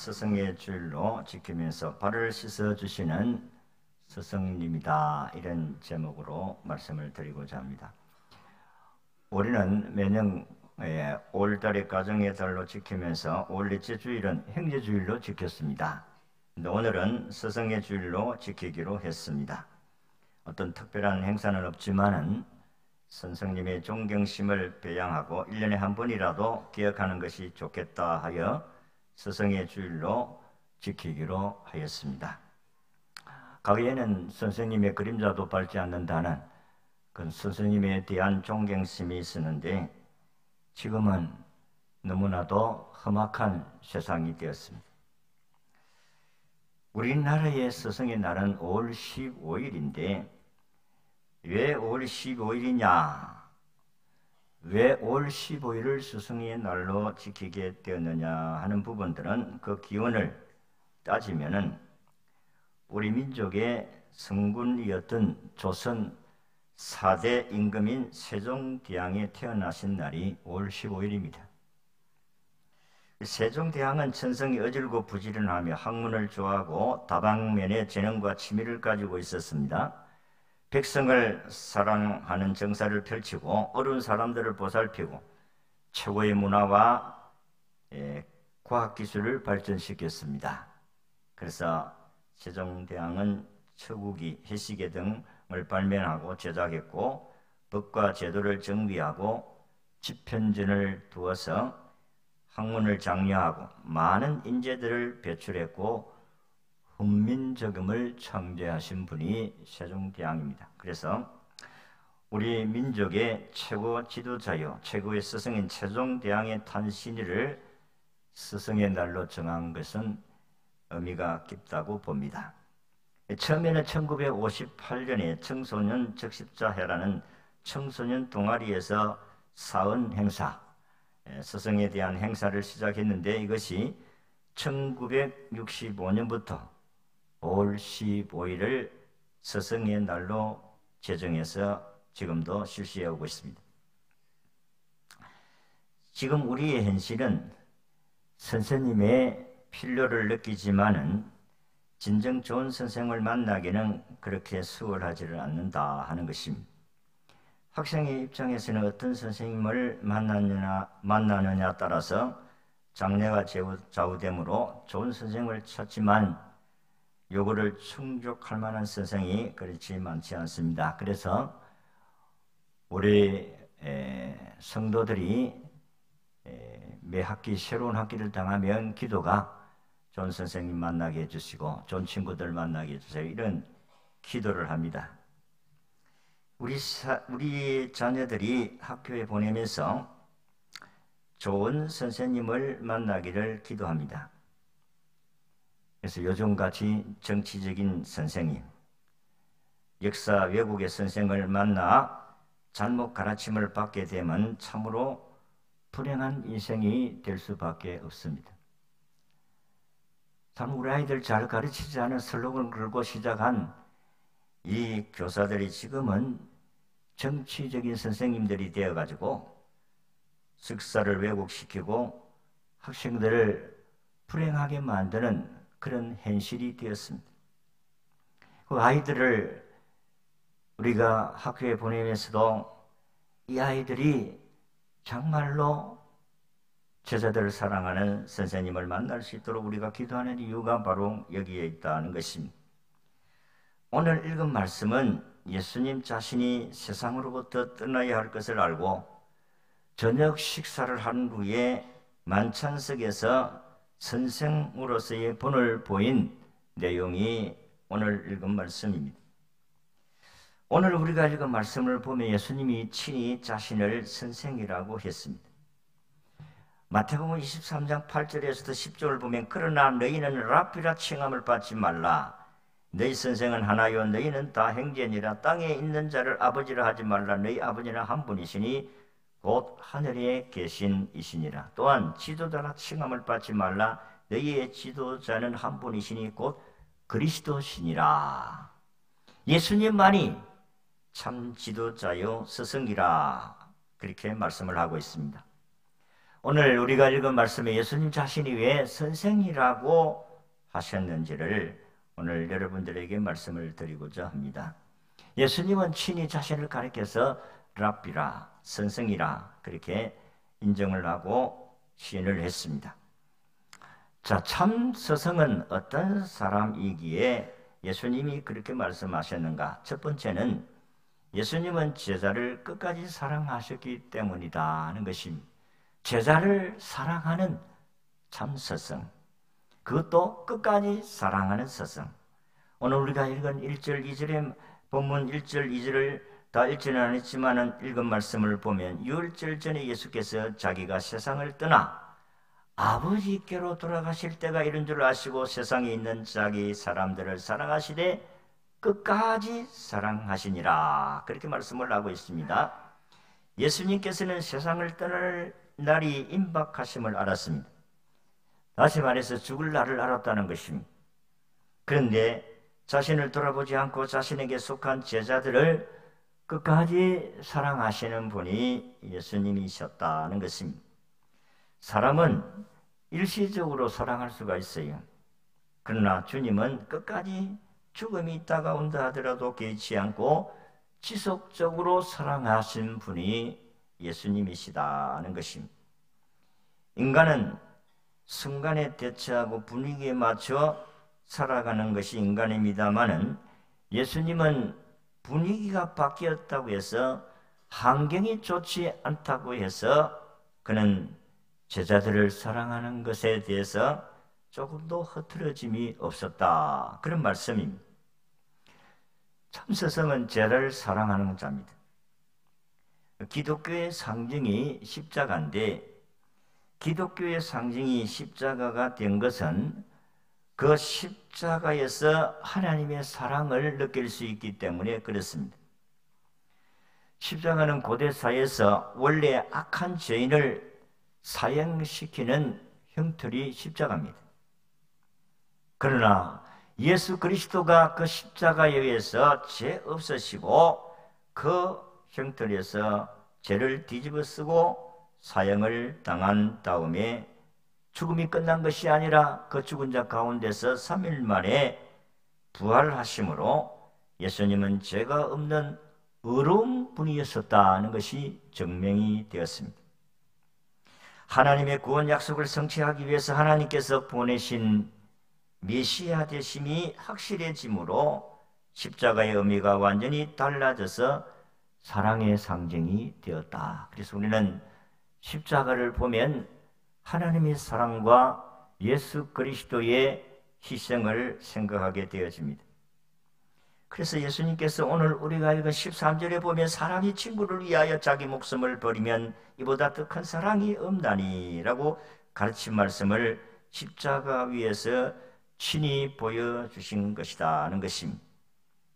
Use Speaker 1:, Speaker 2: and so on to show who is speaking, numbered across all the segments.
Speaker 1: 스승의 주일로 지키면서 발을 씻어 주시는 스승님이다, 이런 제목으로 말씀을 드리고자 합니다. 우리는 매년 5월달에 가정의 달로 지키면서 5월 넷째 주일은 형제주일로 지켰습니다. 근데 오늘은 스승의 주일로 지키기로 했습니다. 어떤 특별한 행사는 없지만은 선생님의 존경심을 배양하고 1년에 한 번이라도 기억하는 것이 좋겠다 하여 스승의 주일로 지키기로 하였습니다. 과거에는 선생님의 그림자도 밟지 않는다는 그 선생님에 대한 존경심이 있었는데, 지금은 너무나도 험악한 세상이 되었습니다. 우리나라의 스승의 날은 5월 15일인데 왜 5월 15일이냐? 왜 5월 15일을 스승의 날로 지키게 되었느냐 하는 부분들은 그 기원을 따지면은 우리 민족의 성군이었던 조선 4대 임금인 세종대왕이 태어나신 날이 5월 15일입니다. 세종대왕은 천성이 어질고 부지런하며 학문을 좋아하고 다방면의 재능과 치밀을 가지고 있었습니다. 백성을 사랑하는 정사를 펼치고 어려운 사람들을 보살피고 최고의 문화와 과학기술을 발전시켰습니다. 그래서 세종대왕은 처국이, 해시계 등을 발명하고 제작했고 법과 제도를 정비하고 집현전을 두어서 학문을 장려하고 많은 인재들을 배출했고 훈민정음을 창제하신 분이 세종대왕입니다. 그래서 우리 민족의 최고 지도자요 최고의 스승인 세종대왕의 탄신일을 스승의 날로 정한 것은 의미가 깊다고 봅니다. 처음에는 1958년에 청소년 적십자회라는 청소년 동아리에서 사은 행사, 스승에 대한 행사를 시작했는데, 이것이 1965년부터 5월 15일을 스승의 날로 제정해서 지금도 실시해 오고 있습니다. 지금 우리의 현실은 선생님의 필요를 느끼지만은 진정 좋은 선생을 만나기는 그렇게 수월하지를 않는다 하는 것입니다. 학생의 입장에서는 어떤 선생님을 만나느냐 따라서 장래가 좌우되므로 좋은 선생을 찾지만 요구를 충족할 만한 선생이 그렇지 많지 않습니다. 그래서 우리 성도들이 매 학기 새로운 학기를 당하면 기도가 좋은 선생님 만나게 해주시고 좋은 친구들 만나게 해주세요, 이런 기도를 합니다. 우리 자녀들이 학교에 보내면서 좋은 선생님을 만나기를 기도합니다. 그래서 요즘같이 정치적인 선생님, 역사 왜곡의 선생을 만나 잘못 가르침을 받게 되면 참으로 불행한 인생이 될 수밖에 없습니다. 참 우리 아이들 잘 가르치지 않은 슬로건을 걸고 시작한 이 교사들이 지금은 정치적인 선생님들이 되어가지고ศึ사를 왜곡시키고 학생들을 불행하게 만드는 그런 현실이 되었습니다. 그 아이들을 우리가 학교에 보내면서도 이 아이들이 정말로 제자들을 사랑하는 선생님을 만날 수 있도록 우리가 기도하는 이유가 바로 여기에 있다는 것입니다. 오늘 읽은 말씀은 예수님 자신이 세상으로부터 떠나야 할 것을 알고 저녁 식사를 한 후에 만찬석에서 선생으로서의 본을 보인 내용이 오늘 읽은 말씀입니다. 오늘 우리가 읽은 말씀을 보면 예수님이 친히 자신을 선생이라고 했습니다. 마태복음 23장 8절에서부터 10절을 보면 그러나 너희는 랍비라 칭함을 받지 말라. 너희 선생은 하나요 너희는 다 형제니라. 땅에 있는 자를 아버지라 하지 말라. 너희 아버지는 한 분이시니 곧 하늘에 계신 이시니라. 또한 지도자라 칭함을 받지 말라. 너희의 지도자는 한 분이시니 곧 그리스도시니라. 예수님만이 참 지도자요 스승이라, 그렇게 말씀을 하고 있습니다. 오늘 우리가 읽은 말씀에 예수님 자신이 왜 선생이라고 하셨는지를 오늘 여러분들에게 말씀을 드리고자 합니다. 예수님은 친히 자신을 가리켜서 랍비라, 선생이라 그렇게 인정을 하고 시인을 했습니다. 자, 참 스승은 어떤 사람이기에 예수님이 그렇게 말씀하셨는가? 첫 번째는 예수님은 제자를 끝까지 사랑하셨기 때문이다 하는 것입니다. 제자를 사랑하는 참 스승, 그것도 끝까지 사랑하는 스승. 오늘 우리가 읽은 1절 2절의 본문 1절 2절을 다 읽지는 않았지만 읽은 말씀을 보면 유월절 전에 예수께서 자기가 세상을 떠나 아버지께로 돌아가실 때가 이른 줄 아시고 세상에 있는 자기 사람들을 사랑하시되 끝까지 사랑하시니라, 그렇게 말씀을 하고 있습니다. 예수님께서는 세상을 떠날 날이 임박하심을 알았습니다. 다시 말해서 죽을 날을 알았다는 것입니다. 그런데 자신을 돌아보지 않고 자신에게 속한 제자들을 끝까지 사랑하시는 분이 예수님이셨다는 것입니다. 사람은 일시적으로 사랑할 수가 있어요. 그러나 주님은 끝까지 죽음이 다가온다 하더라도 개의치 않고 지속적으로 사랑하신 분이 예수님이시다는 것입니다. 인간은 순간에 대처하고 분위기에 맞춰 살아가는 것이 인간입니다마는 예수님은 분위기가 바뀌었다고 해서 환경이 좋지 않다고 해서 그는 제자들을 사랑하는 것에 대해서 조금도 흐트러짐이 없었다, 그런 말씀입니다. 참 스승은 제자를 사랑하는 자입니다. 기독교의 상징이 십자가인데 기독교의 상징이 십자가가 된 것은 그 십자가에서 하나님의 사랑을 느낄 수 있기 때문에 그렇습니다. 십자가는 고대 사회에서 원래 악한 죄인을 사형시키는 형틀이 십자가입니다. 그러나 예수 그리스도가 그 십자가에 의해서 죄 없으시고 그 형틀에서 죄를 뒤집어 쓰고 사형을 당한 다음에 죽음이 끝난 것이 아니라 그 죽은 자 가운데서 3일 만에 부활하심으로 예수님은 죄가 없는 의로운 분이었었다는 것이 증명이 되었습니다. 하나님의 구원 약속을 성취하기 위해서 하나님께서 보내신 메시아 되심이 확실해지므로 십자가의 의미가 완전히 달라져서 사랑의 상징이 되었다. 그래서 우리는 십자가를 보면 하나님의 사랑과 예수 그리스도의 희생을 생각하게 되어집니다. 그래서 예수님께서 오늘 우리가 읽은 13절에 보면 사람이 친구를 위하여 자기 목숨을 버리면 이보다 더 큰 사랑이 없나니 라고 가르친 말씀을 십자가 위에서 친히 보여주신 것이다 하는 것입니다.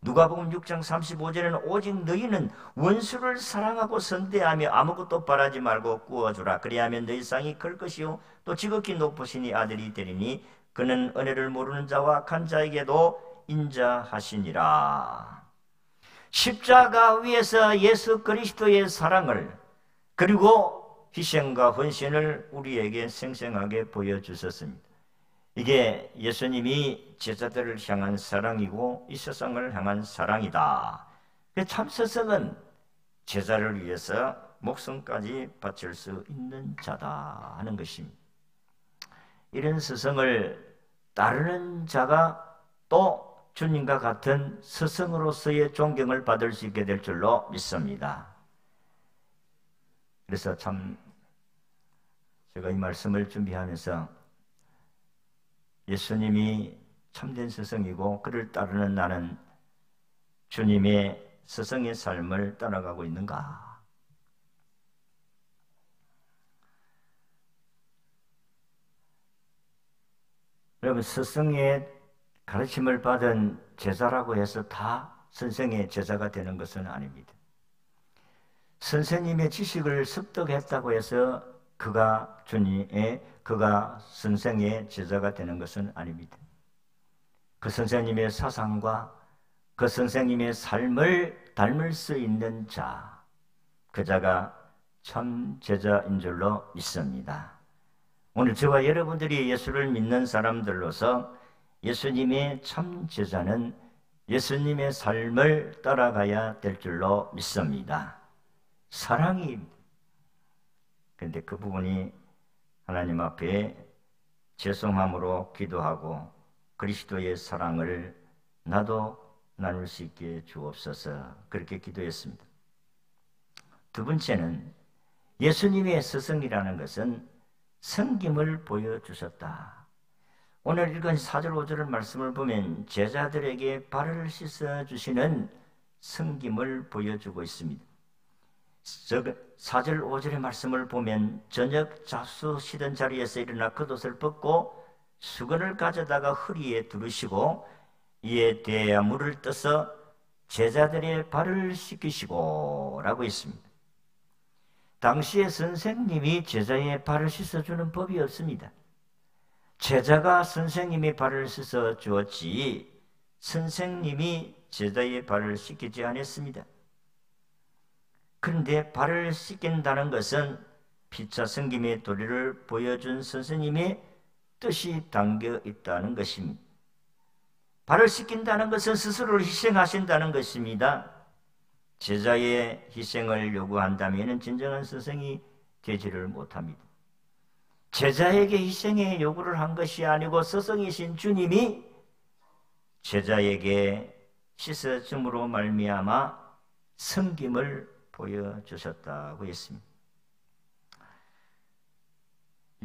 Speaker 1: 누가복음 6장 35절에는 오직 너희는 원수를 사랑하고 선대하며 아무것도 바라지 말고 구워주라. 그리하면 너희 상이 클 것이요 또 지극히 높으시니 아들이 되리니 그는 은혜를 모르는 자와 악한 자에게도 인자하시니라. 십자가 위에서 예수 그리스도의 사랑을 그리고 희생과 헌신을 우리에게 생생하게 보여주셨습니다. 이게 예수님이 제자들을 향한 사랑이고 이 세상을 향한 사랑이다. 참 스승은 제자를 위해서 목숨까지 바칠 수 있는 자다 하는 것입니다. 이런 스승을 따르는 자가 또 주님과 같은 스승으로서의 존경을 받을 수 있게 될 줄로 믿습니다. 그래서 참 제가 이 말씀을 준비하면서 예수님이 참된 스승이고 그를 따르는 나는 주님의 스승의 삶을 따라가고 있는가? 여러분, 스승의 가르침을 받은 제자라고 해서 다 선생의 제자가 되는 것은 아닙니다. 선생님의 지식을 습득했다고 해서 그가 선생의 제자가 되는 것은 아닙니다. 그 선생님의 사상과 그 선생님의 삶을 닮을 수 있는 자, 그 자가 참 제자인 줄로 믿습니다. 오늘 저와 여러분들이 예수를 믿는 사람들로서 예수님의 참 제자는 예수님의 삶을 따라가야 될 줄로 믿습니다. 사랑입니다. 그런데 그 부분이 하나님 앞에 죄송함으로 기도하고 그리스도의 사랑을 나도 나눌 수 있게 주옵소서, 그렇게 기도했습니다. 두 번째는 예수님의 스승이라는 것은 섬김을 보여주셨다. 오늘 읽은 4절 5절의 말씀을 보면 제자들에게 발을 씻어주시는 섬김을 보여주고 있습니다. 4절 5절의 말씀을 보면 저녁 잡수 쉬던 자리에서 일어나 겉옷을 벗고 수건을 가져다가 허리에 두르시고 이에 대야 물을 떠서 제자들의 발을 씻기시고 라고 있습니다. 당시에 선생님이 제자의 발을 씻어주는 법이 없습니다. 제자가 선생님의 발을 씻어 주었지 선생님이 제자의 발을 씻기지 않았습니다. 그런데 발을 씻긴다는 것은 피차 섬김의 도리를 보여준 선생님의 뜻이 담겨 있다는 것입니다. 발을 씻긴다는 것은 스스로를 희생하신다는 것입니다. 제자의 희생을 요구한다면 진정한 스승이 되지를 못합니다. 제자에게 희생의 요구를 한 것이 아니고 스승이신 주님이 제자에게 씻어줌으로 말미암아 섬김을 보여주셨다고 했습니다.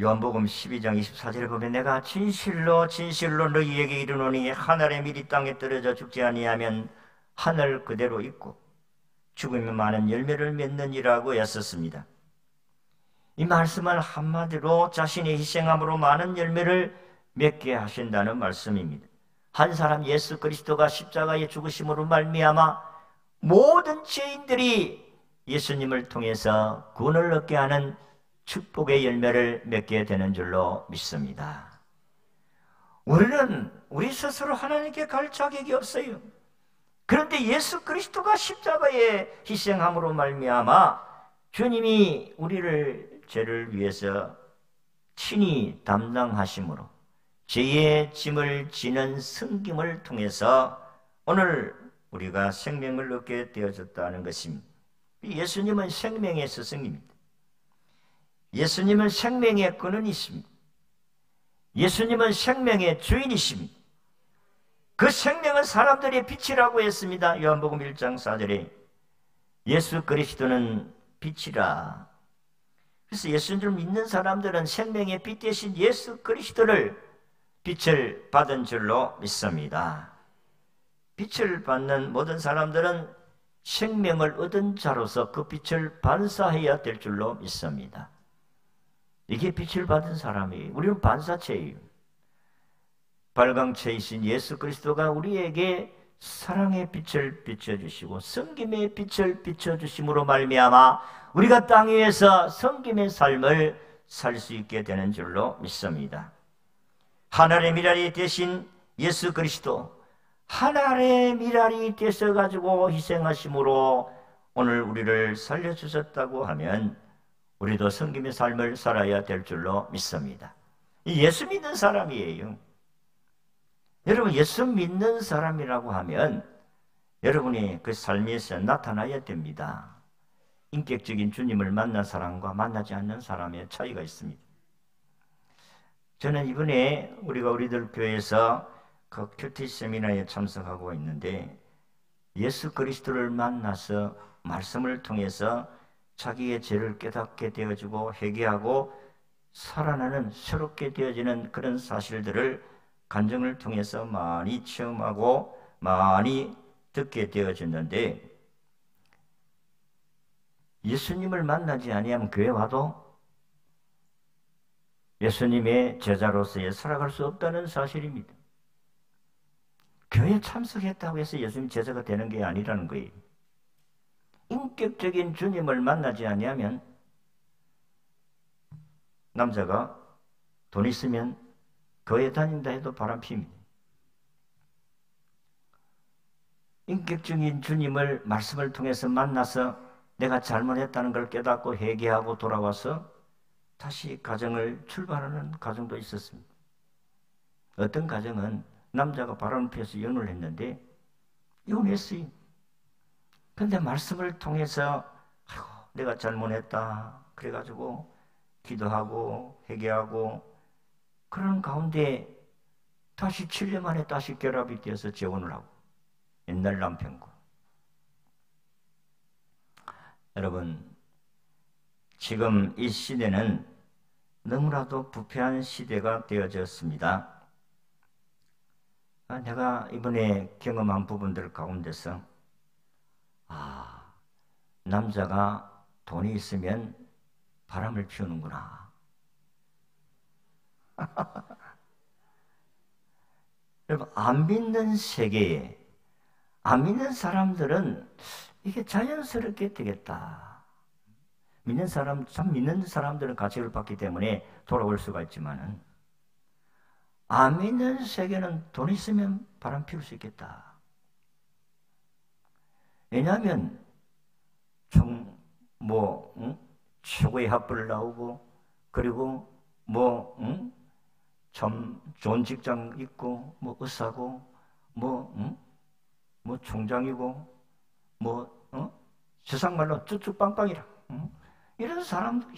Speaker 1: 요한복음 12장 24절에 보면 내가 진실로 진실로 너희에게 이르노니 한 알의 밀이 땅에 떨어져 죽지 아니하면 하늘 그대로 있고 죽으면 많은 열매를 맺느니라고 했었습니다. 이 말씀은 한마디로 자신의 희생함으로 많은 열매를 맺게 하신다는 말씀입니다. 한 사람 예수 그리스도가 십자가에 죽으심으로 말미암아 모든 죄인들이 예수님을 통해서 구원을 얻게 하는 축복의 열매를 맺게 되는 줄로 믿습니다. 우리는 우리 스스로 하나님께 갈 자격이 없어요. 그런데 예수 그리스도가 십자가에 희생함으로 말미암아 주님이 우리를 죄를 위해서 친히 담당하심으로 죄의 짐을 지는 섬김을 통해서 오늘 우리가 생명을 얻게 되어졌다는 것입니다. 예수님은 생명의 스승입니다. 예수님은 생명의 근원이십니다. 예수님은 생명의 주인이십니다. 그 생명은 사람들의 빛이라고 했습니다. 요한복음 1장 4절에 예수 그리스도는 빛이라. 그래서 예수님을 믿는 사람들은 생명의 빛 대신 예수 그리스도를 빛을 받은 줄로 믿습니다. 빛을 받는 모든 사람들은 생명을 얻은 자로서 그 빛을 반사해야 될 줄로 믿습니다. 이게 빛을 받은 사람이에요. 우리는 반사체예요. 발광체이신 예수 그리스도가 우리에게 사랑의 빛을 비춰주시고 섬김의 빛을 비춰주심으로 말미암아 우리가 땅 위에서 섬김의 삶을 살 수 있게 되는 줄로 믿습니다. 하늘의 미랄이 되신 예수 그리스도, 하늘의 미랄이 되셔가지고 희생하심으로 오늘 우리를 살려주셨다고 하면 우리도 섬김의 삶을 살아야 될 줄로 믿습니다. 예수 믿는 사람이에요. 여러분, 예수 믿는 사람이라고 하면 여러분이 그 삶에서 나타나야 됩니다. 인격적인 주님을 만난 사람과 만나지 않는 사람의 차이가 있습니다. 저는 이번에 우리들 교회에서 그 큐티 세미나에 참석하고 있는데 예수 그리스도를 만나서 말씀을 통해서 자기의 죄를 깨닫게 되어지고 회개하고 살아나는 새롭게 되어지는 그런 사실들을 간증을 통해서 많이 체험하고 많이 듣게 되어졌는데 예수님을 만나지 아니하면 교회 와도 예수님의 제자로서의 살아갈 수 없다는 사실입니다. 교회에 참석했다고 해서 예수님 제자가 되는 게 아니라는 거예요. 인격적인 주님을 만나지 아니하면 남자가 돈 있으면 교회 다닌다 해도 바람핍니다. 인격적인 주님을 말씀을 통해서 만나서 내가 잘못했다는 걸 깨닫고 회개하고 돌아와서 다시 가정을 출발하는 가정도 있었습니다. 어떤 가정은 남자가 바람을 피워서 이혼을 했는데 이혼했어요. 그런데 말씀을 통해서 아이고, 내가 잘못했다 그래가지고 기도하고 회개하고 그런 가운데 다시 7년 만에 다시 결합이 되어서 재혼을 하고 옛날 남편과. 여러분, 지금 이 시대는 너무나도 부패한 시대가 되어졌습니다. 내가 이번에 경험한 부분들 가운데서 남자가 돈이 있으면 바람을 피우는구나. 여러분, 안 믿는 세계에 안 믿는 사람들은 이게 자연스럽게 되겠다. 믿는 사람들은 가책을 받기 때문에 돌아올 수가 있지만은 안 믿는 세계는 돈 있으면 바람 피울 수 있겠다. 왜냐하면 최고의 학벌을 나오고 그리고 참 좋은 직장 있고 의사고 총장이고 세상 말로 쭉쭉빵빵이라 이런 사람들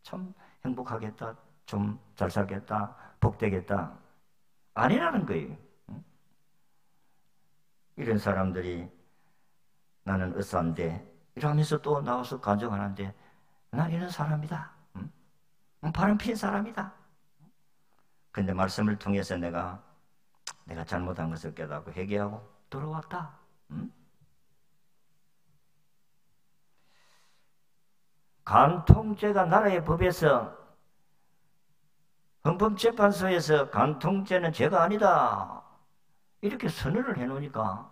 Speaker 1: 참 행복하겠다, 좀 잘 살겠다, 복되겠다 아니라는 거예요. 이런 사람들이 나는 의사인데 이러면서 또 나와서 간증하는데 난 이런 사람이다, 바람 피는 사람이다. 근데 말씀을 통해서 내가 잘못한 것을 깨닫고 회개하고 돌아왔다. 간통죄가 나라의 법에서 헌법재판소에서 간통죄는 죄가 아니다 이렇게 선언을 해놓으니까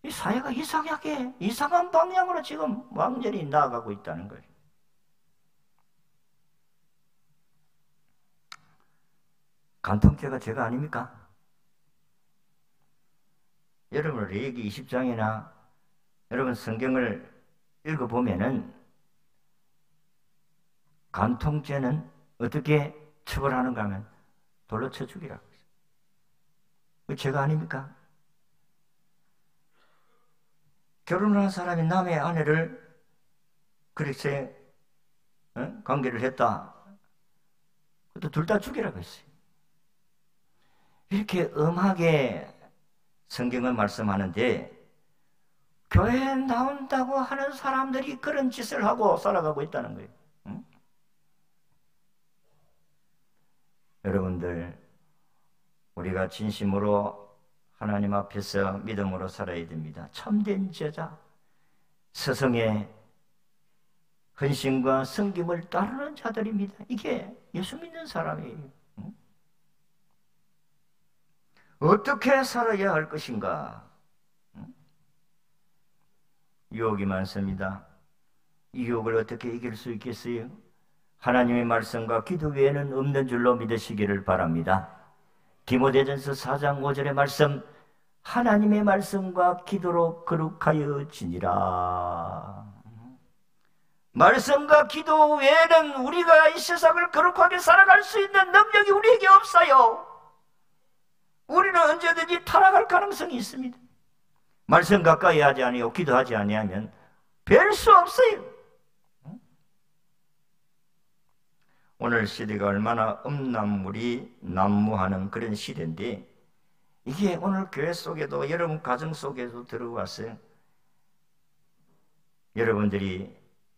Speaker 1: 이 사회가 이상한 방향으로 지금 완전히 나아가고 있다는 거예요. 간통죄가 죄가 아닙니까? 여러분 레위기 20장이나 여러분 성경을 읽어보면은 간통죄는 어떻게 처벌하는가 하면 돌로 쳐 죽이라고 했어요. 그 죄가 아닙니까? 결혼한 사람이 남의 아내를 그렇게 관계를 했다. 그것도 둘 다 죽이라고 했어요. 이렇게 엄하게 성경을 말씀하는데 교회에 나온다고 하는 사람들이 그런 짓을 하고 살아가고 있다는 거예요. 여러분들, 우리가 진심으로 하나님 앞에서 믿음으로 살아야 됩니다. 참된 제자, 스승의 헌신과 섬김을 따르는 자들입니다. 이게 예수 믿는 사람이에요. 어떻게 살아야 할 것인가? 유혹이 많습니다. 이 유혹을 어떻게 이길 수 있겠어요? 하나님의 말씀과 기도 외에는 없는 줄로 믿으시기를 바랍니다. 디모데전서 4장 5절의 말씀, 하나님의 말씀과 기도로 거룩하여 지니라. 말씀과 기도 외에는 우리가 이 세상을 거룩하게 살아갈 수 있는 능력이 우리에게 없어요. 우리는 언제든지 타락할 가능성이 있습니다. 말씀 가까이 하지 아니하고 기도하지 아니하면 별 수 없어요. 오늘 시대가 얼마나 음란물이 난무하는 그런 시대인데 이게 오늘 교회 속에도 여러분 가정 속에도 들어와서 여러분들이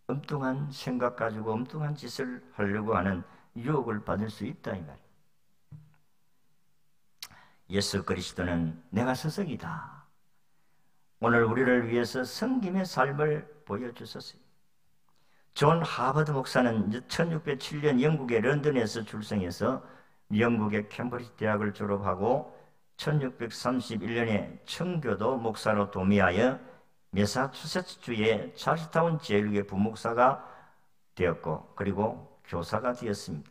Speaker 1: 엉뚱한 생각 가지고 엉뚱한 짓을 하려고 하는 유혹을 받을 수 있다 이 말이에요. 예수 그리스도는 내가 스승이다. 오늘 우리를 위해서 섬김의 삶을 보여주셨어요. 존 하버드 목사는 1607년 영국의 런던에서 출생해서 영국의 캠브리지 대학을 졸업하고 1631년에 청교도 목사로 도미하여 매사추세츠주의 찰스타운 제일교회 부목사가 되었고 그리고 교사가 되었습니다.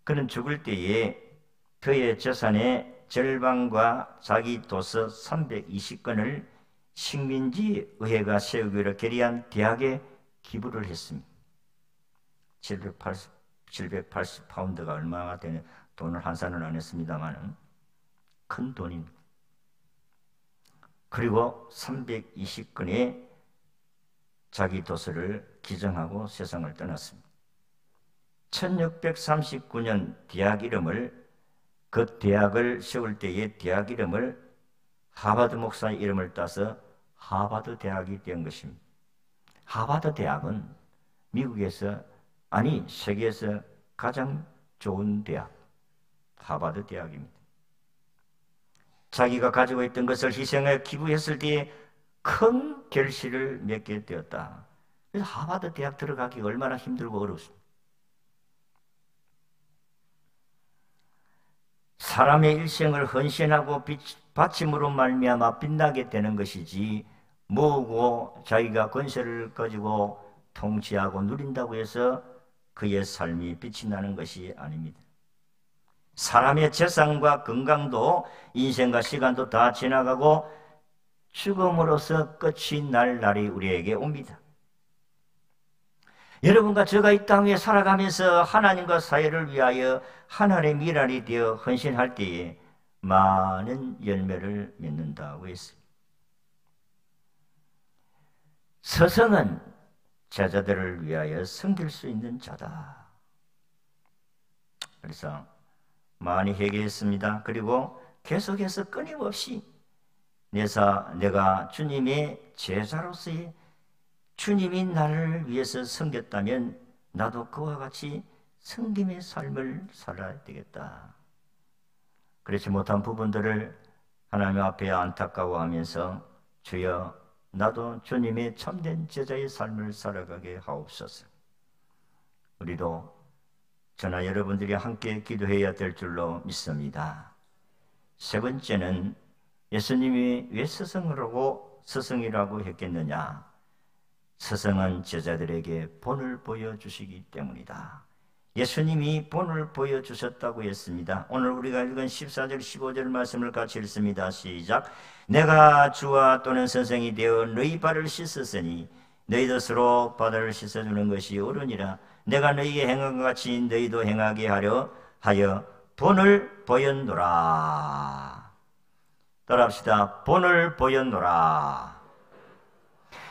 Speaker 1: 그는 죽을 때에 그의 재산의 절반과 자기 도서 320권을 식민지 의회가 세우기로 결의한 대학에 기부를 했습니다. 780파운드가 얼마나 되는 돈을 환산을 안 했습니다만 큰 돈입니다. 그리고 320권의 자기 도서를 기증하고 세상을 떠났습니다. 1639년 대학 이름을, 그 대학을 세울 때의 대학 이름을 하버드 목사의 이름을 따서 하버드 대학이 된 것입니다. 하버드 대학은 미국에서, 아니 세계에서 가장 좋은 대학, 하버드 대학입니다. 자기가 가지고 있던 것을 희생하여 기부했을 때에 큰 결실을 맺게 되었다. 그래서 하버드 대학 들어가기 얼마나 힘들고 어렵습니다. 사람의 일생을 헌신하고 바침으로 말미암아 빛나게 되는 것이지, 모으고 자기가 권세를 가지고 통치하고 누린다고 해서 그의 삶이 빛이 나는 것이 아닙니다. 사람의 재산과 건강도 인생과 시간도 다 지나가고 죽음으로써 끝이 날 날이 우리에게 옵니다. 여러분과 제가 이 땅에 살아가면서 하나님과 사회를 위하여 하나님의 미랄이 되어 헌신할 때에 많은 열매를 맺는다고 했습니다. 스승은 제자들을 위하여 섬길 수 있는 자다. 그래서 많이 회개했습니다. 그리고 계속해서 끊임없이 내가 주님의 제자로서의, 주님이 나를 위해서 섬겼다면 나도 그와 같이 섬김의 삶을 살아야 되겠다. 그렇지 못한 부분들을 하나님 앞에 안타까워하면서 주여 나도 주님의 참된 제자의 삶을 살아가게 하옵소서. 우리도 저나 여러분들이 함께 기도해야 될 줄로 믿습니다. 세 번째는 예수님이 왜 스승이라고 했겠느냐? 스승은 제자들에게 본을 보여주시기 때문이다. 예수님이 본을 보여주셨다고 했습니다. 오늘 우리가 읽은 14절 15절 말씀을 같이 읽습니다. 시작. 내가 주와 또는 선생이 되어 너희 발을 씻었으니 너희도 서로 발을 씻어주는 것이 옳으니라. 내가 너희에게 행한 것 같이 너희도 행하게 하여 본을 보였노라. 따라합시다. 본을 보였노라.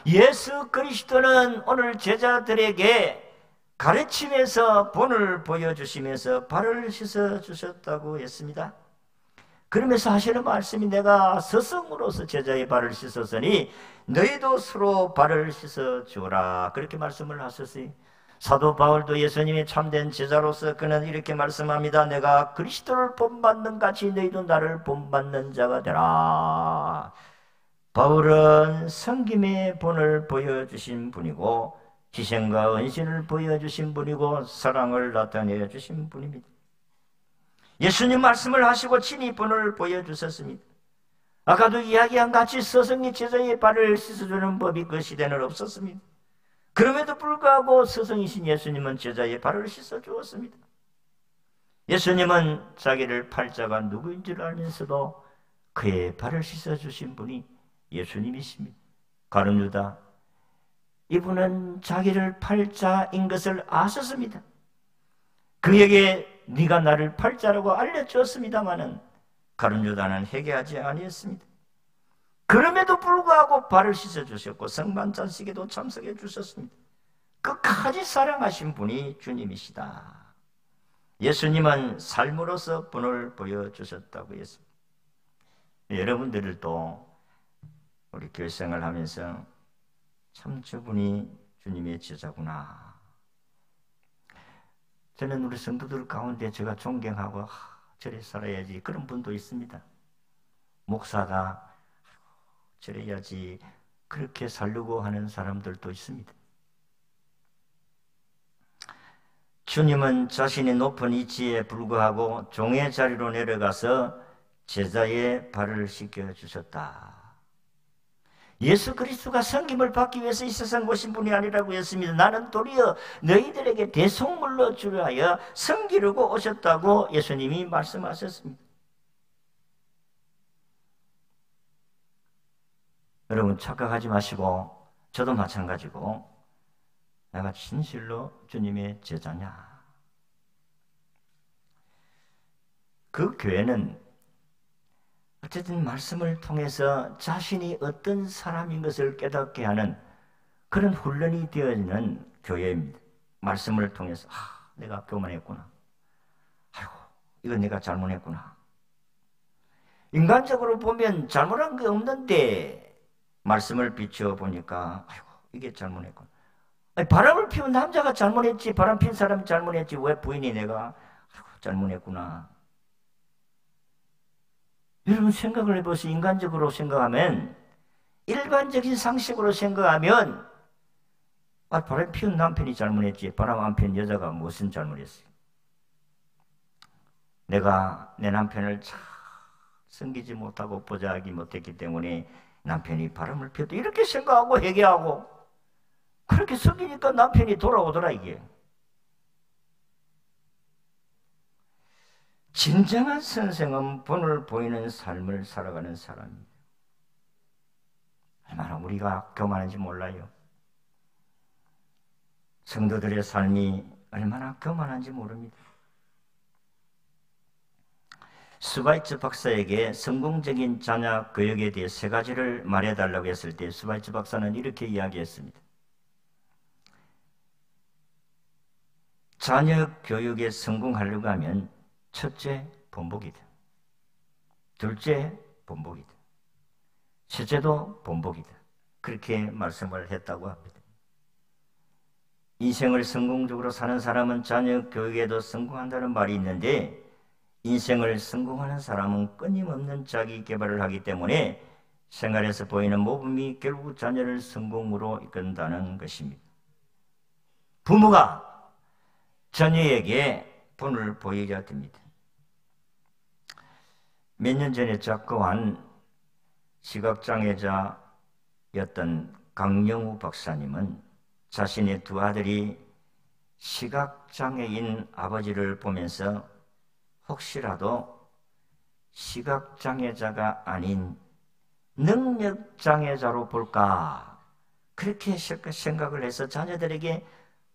Speaker 1: 예수 그리스도는 오늘 제자들에게 가르치면서 본을 보여주시면서 발을 씻어주셨다고 했습니다. 그러면서 하시는 말씀이 내가 스승으로서 제자의 발을 씻었으니 너희도 서로 발을 씻어주라. 그렇게 말씀을 하셨어요. 사도 바울도 예수님의 참된 제자로서 그는 이렇게 말씀합니다. 내가 그리스도를 본받는 같이 너희도 나를 본받는 자가 되라. 바울은 섬김의 본을 보여주신 분이고 희생과 헌신을 보여주신 분이고 사랑을 나타내 주신 분입니다. 예수님 말씀을 하시고 친히 본을 보여주셨습니다. 아까도 이야기한 같이 스승이 제자의 발을 씻어주는 법이 그 시대는 없었습니다. 그럼에도 불구하고 스승이신 예수님은 제자의 발을 씻어주었습니다. 예수님은 자기를 팔자가 누구인 줄 알면서도 그의 발을 씻어주신 분이 예수님이십니다. 가룟 유다, 이분은 자기를 팔자인 것을 아셨습니다. 그에게 네가 나를 팔자라고 알려주었습니다마는 가룟 유다는 회개하지 아니했습니다. 그럼에도 불구하고 발을 씻어주셨고 성만찬식에도 참석해 주셨습니다. 끝까지 사랑하신 분이 주님이시다. 예수님은 삶으로서 본을 보여주셨다고 했습니다. 여러분들도 우리 교회생활 하면서 참 저분이 주님의 제자구나. 저는 우리 성도들 가운데 제가 존경하고 저래 살아야지 그런 분도 있습니다. 목사가 저래야지 그렇게 살려고 하는 사람들도 있습니다. 주님은 자신의 높은 위치에 불구하고 종의 자리로 내려가서 제자의 발을 씻겨주셨다. 예수 그리스도가 섬김을 받기 위해서 이 세상 오신 분이 아니라고 했습니다. 나는 도리어 너희들에게 대속물로 주려 하여 섬기려고 오셨다고 예수님이 말씀하셨습니다. 여러분 착각하지 마시고, 저도 마찬가지고, 내가 진실로 주님의 제자냐? 그 교회는 어쨌든 말씀을 통해서 자신이 어떤 사람인 것을 깨닫게 하는 그런 훈련이 되어 있는 교회입니다. 말씀을 통해서 내가 교만했구나. 아이고, 이건 내가 잘못했구나. 인간적으로 보면 잘못한 게 없는데 말씀을 비추어 보니까 아이고, 이게 잘못했구나. 아니, 바람을 피운 남자가 잘못했지, 바람 피운 사람이 잘못했지, 왜 부인이 내가 아이고, 잘못했구나. 여러분 생각을 해보세요. 인간적으로 생각하면, 일반적인 상식으로 생각하면 바람 피운 남편이 잘못했지, 바람 안 피운 여자가 무슨 잘못했어요? 내가 내 남편을 잘 섬기지 못하고 보좌하지 못했기 때문에 남편이 바람을 피웠다, 이렇게 생각하고 회개하고 그렇게 섬기니까 남편이 돌아오더라. 이게 진정한 선생은 본을 보이는 삶을 살아가는 사람입니다. 얼마나 우리가 교만한지 몰라요. 성도들의 삶이 얼마나 교만한지 모릅니다. 스바이츠 박사에게 성공적인 자녀 교육에 대해 3가지를 말해달라고 했을 때 스바이츠 박사는 이렇게 이야기했습니다. 자녀 교육에 성공하려고 하면 첫째, 본복이다. 둘째, 본복이다. 셋째도 본복이다. 그렇게 말씀을 했다고 합니다. 인생을 성공적으로 사는 사람은 자녀 교육에도 성공한다는 말이 있는데, 인생을 성공하는 사람은 끊임없는 자기 개발을 하기 때문에 생활에서 보이는 모범이 결국 자녀를 성공으로 이끈다는 것입니다. 부모가 자녀에게 본을 보여야 됩니다. 몇 년 전에 작고한 시각장애자였던 강영우 박사님은 자신의 2 아들이 시각장애인 아버지를 보면서 혹시라도 시각장애자가 아닌 능력장애자로 볼까, 그렇게 생각을 해서 자녀들에게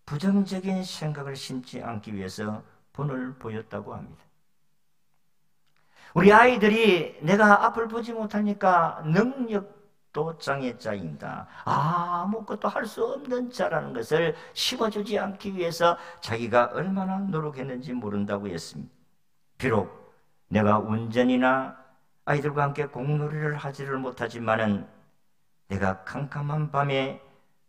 Speaker 1: 부정적인 생각을 심지 않기 위해서 본을 보였다고 합니다. 우리 아이들이 내가 앞을 보지 못하니까 능력도 장애자인가, 아무것도 할 수 없는 자라는 것을 심어주지 않기 위해서 자기가 얼마나 노력했는지 모른다고 했습니다. 비록 내가 운전이나 아이들과 함께 공놀이를 하지를 못하지만은 내가 캄캄한 밤에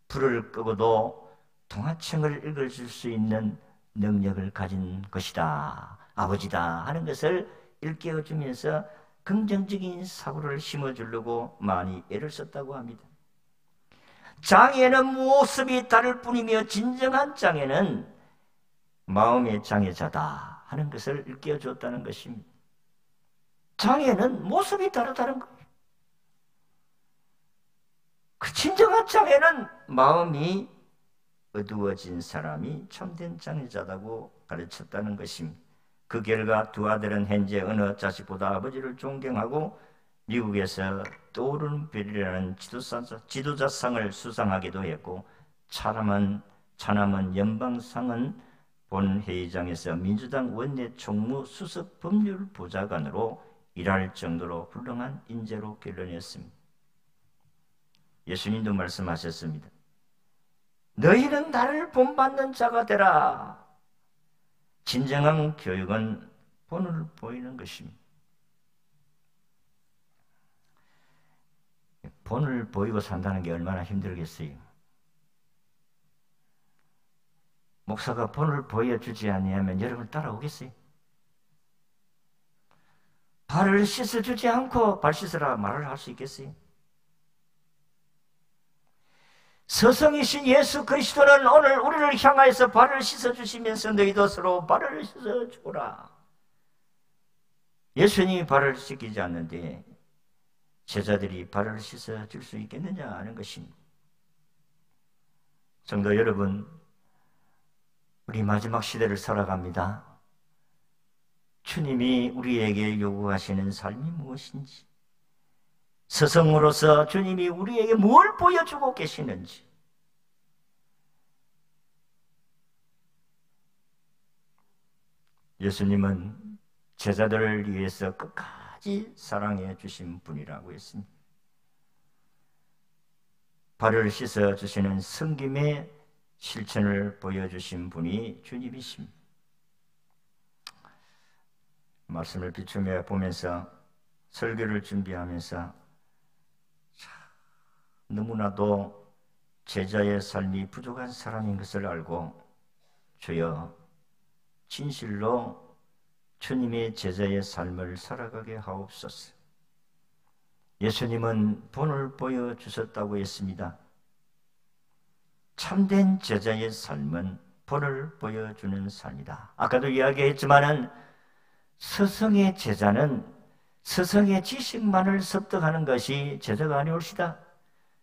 Speaker 1: 불을 끄고도 동화책을 읽어줄 수 있는 능력을 가진 것이다, 아버지다 하는 것을 일깨워주면서 긍정적인 사고를 심어주려고 많이 애를 썼다고 합니다. 장애는 모습이 다를 뿐이며 진정한 장애는 마음의 장애자다 하는 것을 일깨워줬다는 것입니다. 장애는 모습이 다르다는 거예요. 그 진정한 장애는 마음이 어두워진 사람이 참된 장애자다고 가르쳤다는 것입니다. 그 결과 2 아들은 현재 어느 자식보다 아버지를 존경하고 미국에서 떠오르는 별이라는 지도자상을 수상하기도 했고, 차남은 연방상은 본회의장에서 민주당 원내 총무 수석 법률 보좌관으로 일할 정도로 훌륭한 인재로 결론했습니다. 예수님도 말씀하셨습니다. 너희는 나를 본받는 자가 되라. 진정한 교육은 본을 보이는 것입니다. 본을 보이고 산다는 게 얼마나 힘들겠어요. 목사가 본을 보여주지 아니하면 여러분 따라오겠어요? 발을 씻어주지 않고 발 씻으라 말을 할 수 있겠어요? 스승이신 예수 그리스도는 오늘 우리를 향하여서 발을 씻어주시면서 너희도 서로 발을 씻어주라. 예수님이 발을 씻기지 않는데 제자들이 발을 씻어줄 수 있겠느냐 하는 것입니다. 성도 여러분, 우리 마지막 시대를 살아갑니다. 주님이 우리에게 요구하시는 삶이 무엇인지, 스승으로서 주님이 우리에게 뭘 보여주고 계시는지, 예수님은 제자들을 위해서 끝까지 사랑해 주신 분이라고 했습니다. 발을 씻어 주시는 섬김의 실천을 보여주신 분이 주님이십니다. 말씀을 비추며 보면서 설교를 준비하면서 너무나도 제자의 삶이 부족한 사람인 것을 알고 주여 진실로 주님의 제자의 삶을 살아가게 하옵소서. 예수님은 본을 보여주셨다고 했습니다. 참된 제자의 삶은 본을 보여주는 삶이다. 아까도 이야기했지만은 스승의 제자는 스승의 지식만을 습득하는 것이 제자가 아니올시다.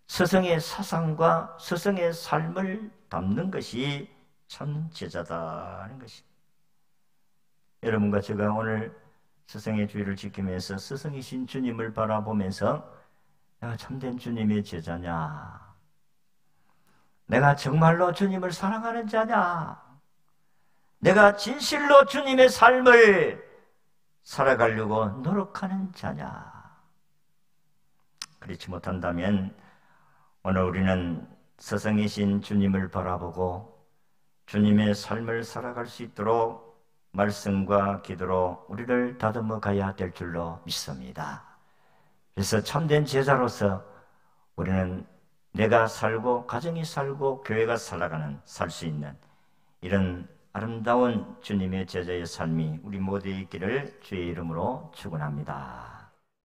Speaker 1: 스승의 사상과 스승의 삶을 담는 것이 참 제자다는 것입니다. 여러분과 제가 오늘 스승의 주의를 지키면서 스승이신 주님을 바라보면서 내가 참된 주님의 제자냐? 내가 정말로 주님을 사랑하는 자냐? 내가 진실로 주님의 삶을 살아가려고 노력하는 자냐? 그렇지 못한다면 오늘 우리는 스승이신 주님을 바라보고 주님의 삶을 살아갈 수 있도록 말씀과 기도로 우리를 다듬어 가야 될 줄로 믿습니다. 그래서 참된 제자로서 우리는 내가 살고 가정이 살고 교회가 살아가는 살 수 있는 이런 아름다운 주님의 제자의 삶이 우리 모두의 있기를 주의 이름으로 축원합니다.